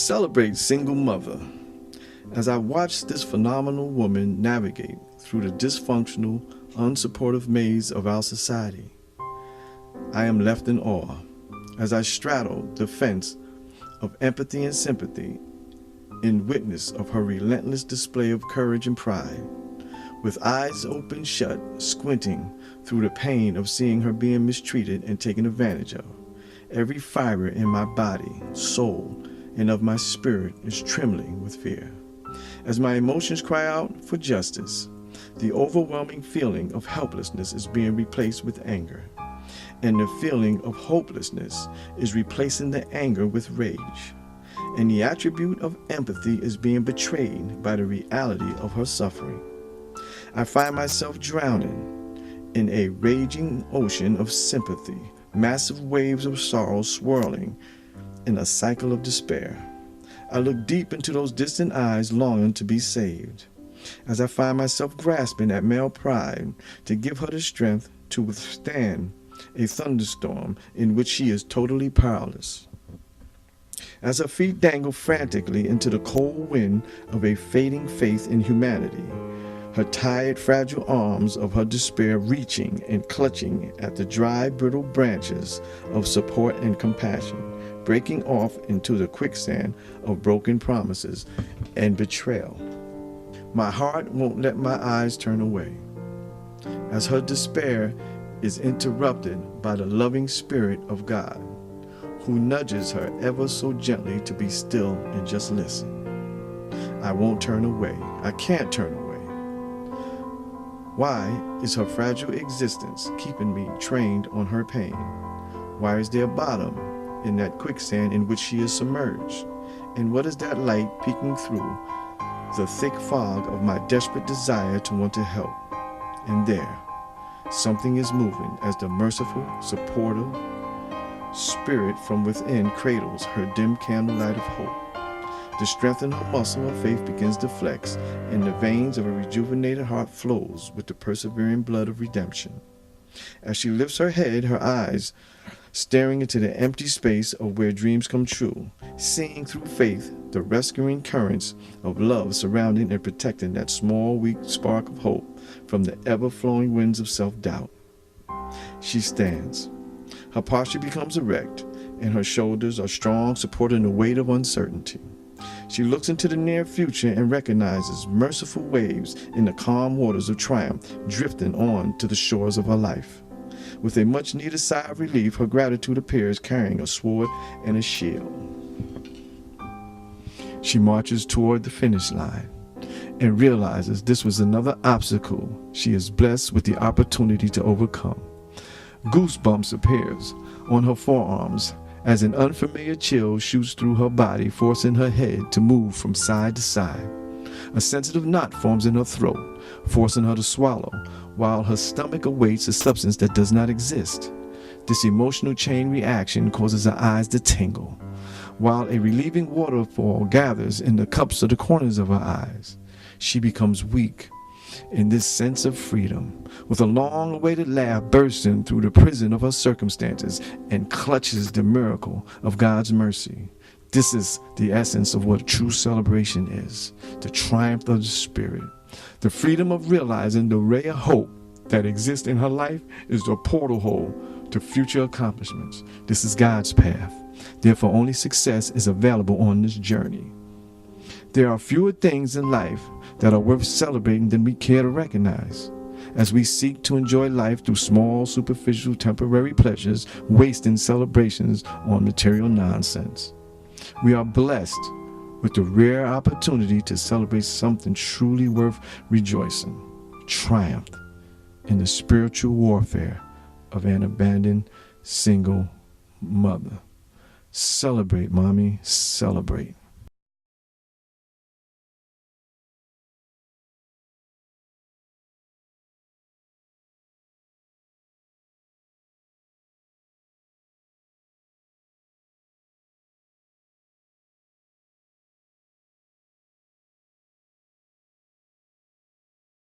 Celebrate single mother. As I watch this phenomenal woman navigate through the dysfunctional, unsupportive maze of our society, I am left in awe as I straddle the fence of empathy and sympathy in witness of her relentless display of courage and pride. With eyes open shut, squinting through the pain of seeing her being mistreated and taken advantage of, every fiber in my body, soul, and of my spirit is trembling with fear. As my emotions cry out for justice, the overwhelming feeling of helplessness is being replaced with anger, and the feeling of hopelessness is replacing the anger with rage, and the attribute of empathy is being betrayed by the reality of her suffering. I find myself drowning in a raging ocean of sympathy, massive waves of sorrow swirling in a cycle of despair. I look deep into those distant eyes, longing to be saved, as I find myself grasping at male pride to give her the strength to withstand a thunderstorm in which she is totally powerless. As her feet dangle frantically into the cold wind of a fading faith in humanity, her tired, fragile arms of her despair reaching and clutching at the dry, brittle branches of support and compassion, breaking off into the quicksand of broken promises and betrayal. My heart won't let my eyes turn away, as her despair is interrupted by the loving Spirit of God, who nudges her ever so gently to be still and just listen. I won't turn away. I can't turn away. Why is her fragile existence keeping me trained on her pain? Why is there a bottom in that quicksand in which she is submerged? And what is that light peeking through the thick fog of my desperate desire to want to help? And there, something is moving as the merciful, supportive Spirit from within cradles her dim candlelight of hope. The strength in her muscle of faith begins to flex, and the veins of a rejuvenated heart flows with the persevering blood of redemption. As she lifts her head, her eyes staring into the empty space of where dreams come true, seeing through faith the rescuing currents of love surrounding and protecting that small, weak spark of hope from the ever-flowing winds of self-doubt. She stands. Her posture becomes erect, and her shoulders are strong, supporting the weight of uncertainty. She looks into the near future and recognizes merciful waves in the calm waters of triumph drifting on to the shores of her life. With a much-needed sigh of relief, her gratitude appears carrying a sword and a shield. She marches toward the finish line and realizes this was another obstacle she is blessed with the opportunity to overcome. Goosebumps appears on her forearms as an unfamiliar chill shoots through her body, forcing her head to move from side to side. A sensitive knot forms in her throat, forcing her to swallow, while her stomach awaits a substance that does not exist. This emotional chain reaction causes her eyes to tingle, while a relieving waterfall gathers in the cups of the corners of her eyes. She becomes weak in this sense of freedom, with a long-awaited laugh bursting through the prison of her circumstances, and clutches the miracle of God's mercy. This is the essence of what true celebration is, the triumph of the Spirit. The freedom of realizing the ray of hope that exists in her life is the portal hole to future accomplishments. This is God's path. Therefore, only success is available on this journey. There are fewer things in life that are worth celebrating than we care to recognize, as we seek to enjoy life through small, superficial, temporary pleasures, wasting celebrations on material nonsense. We are blessed with the rare opportunity to celebrate something truly worth rejoicing, triumph in the spiritual warfare of an abandoned single mother. Celebrate, mommy, celebrate.